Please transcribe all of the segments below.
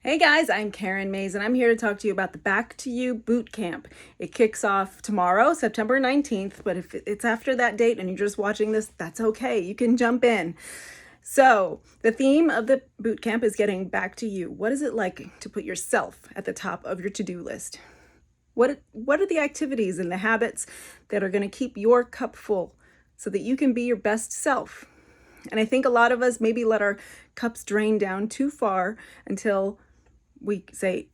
Hey guys, I'm Karen Mays and I'm here to talk to you about the Back to You Bootcamp. It kicks off tomorrow, September 19th, but if it's after that date and you're just watching this, that's okay. You can jump in. So, the theme of the bootcamp is getting back to you. What is it like to put yourself at the top of your to-do list? What are the activities and the habits that are going to keep your cup full so that you can be your best self? And I think a lot of us maybe let our cups drain down too far until we say,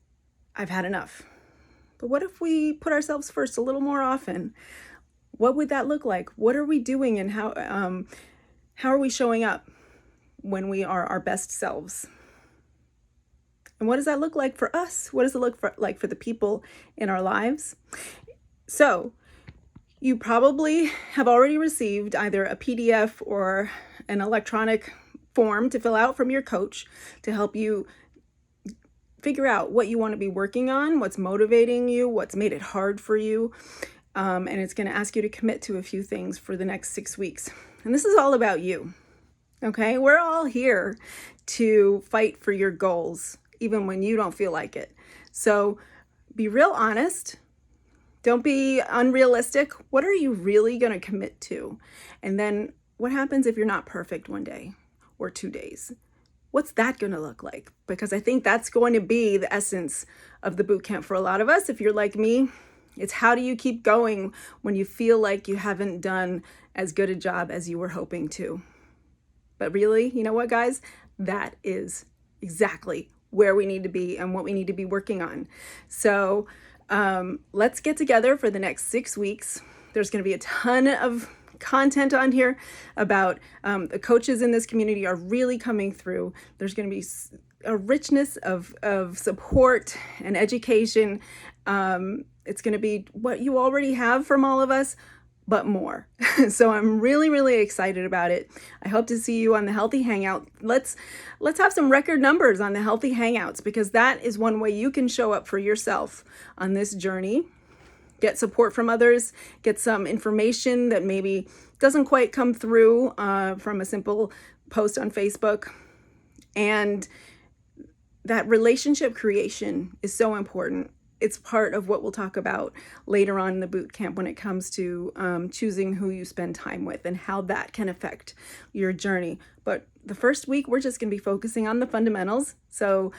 I've had enough. But what if we put ourselves first a little more often? What would that look like? What are we doing, and how are we showing up when we are our best selves? And what does that look like for us? What does it look like for the people in our lives? So you probably have already received either a PDF or an electronic form to fill out from your coach to help you figure out what you want to be working on, what's motivating you, what's made it hard for you. And it's going to ask you to commit to a few things for the next 6 weeks. And this is all about you. Okay? We're all here to fight for your goals, even when you don't feel like it. So be real honest. Don't be unrealistic. What are you really going to commit to? And then what happens if you're not perfect one day or 2 days? What's that going to look like? Because I think that's going to be the essence of the boot camp for a lot of us. If you're like me, it's how do you keep going when you feel like you haven't done as good a job as you were hoping to? But really, you know what, guys? That is exactly where we need to be and what we need to be working on. So let's get together for the next 6 weeks. There's going to be a ton of content on here about the coaches in this community are really coming through. There's going to be a richness of support and education. It's going to be what you already have from all of us, but more. So I'm really, really excited about it. I hope to see you on the Healthy Hangout. Let's have some record numbers on the Healthy Hangouts, because that is one way you can show up for yourself on this journey. Get support from others, get some information that maybe doesn't quite come through from a simple post on Facebook. And that relationship creation is so important. It's part of what we'll talk about later on in the boot camp when it comes to choosing who you spend time with and how that can affect your journey. But the first week, we're just going to be focusing on the fundamentals. So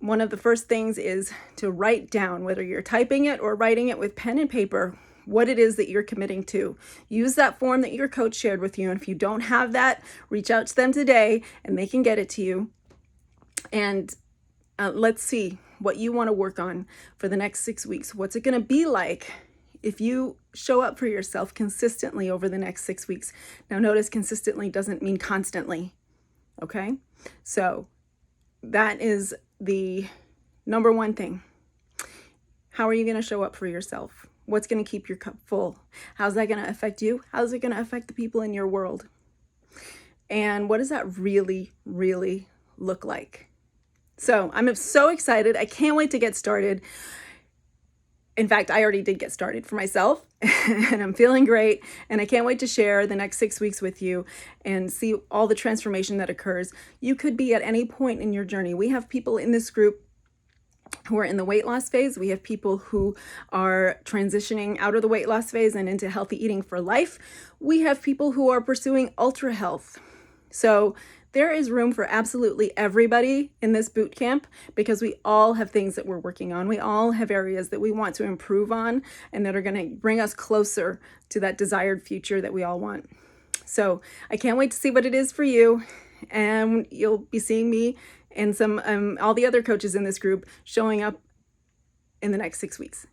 one of the first things is to write down, whether you're typing it or writing it with pen and paper, what it is that you're committing to. Use that form that your coach shared with you. And if you don't have that, reach out to them today and they can get it to you. And let's see what you want to work on for the next 6 weeks. What's it going to be like if you show up for yourself consistently over the next 6 weeks? Now, notice consistently doesn't mean constantly. Okay? So that is the number one thing. How are you going to show up for yourself? What's going to keep your cup full? How's that going to affect you? How's it going to affect the people in your world? And what does that really, really look like? So I'm so excited. I can't wait to get started. In fact, I already did get started for myself and I'm feeling great. And I can't wait to share the next 6 weeks with you and see all the transformation that occurs. You could be at any point in your journey. We have people in this group who are in the weight loss phase. We have people who are transitioning out of the weight loss phase and into healthy eating for life. We have people who are pursuing ultra health. So there is room for absolutely everybody in this boot camp, because we all have things that we're working on. We all have areas that we want to improve on and that are going to bring us closer to that desired future that we all want. So I can't wait to see what it is for you. And you'll be seeing me and some all the other coaches in this group showing up in the next 6 weeks.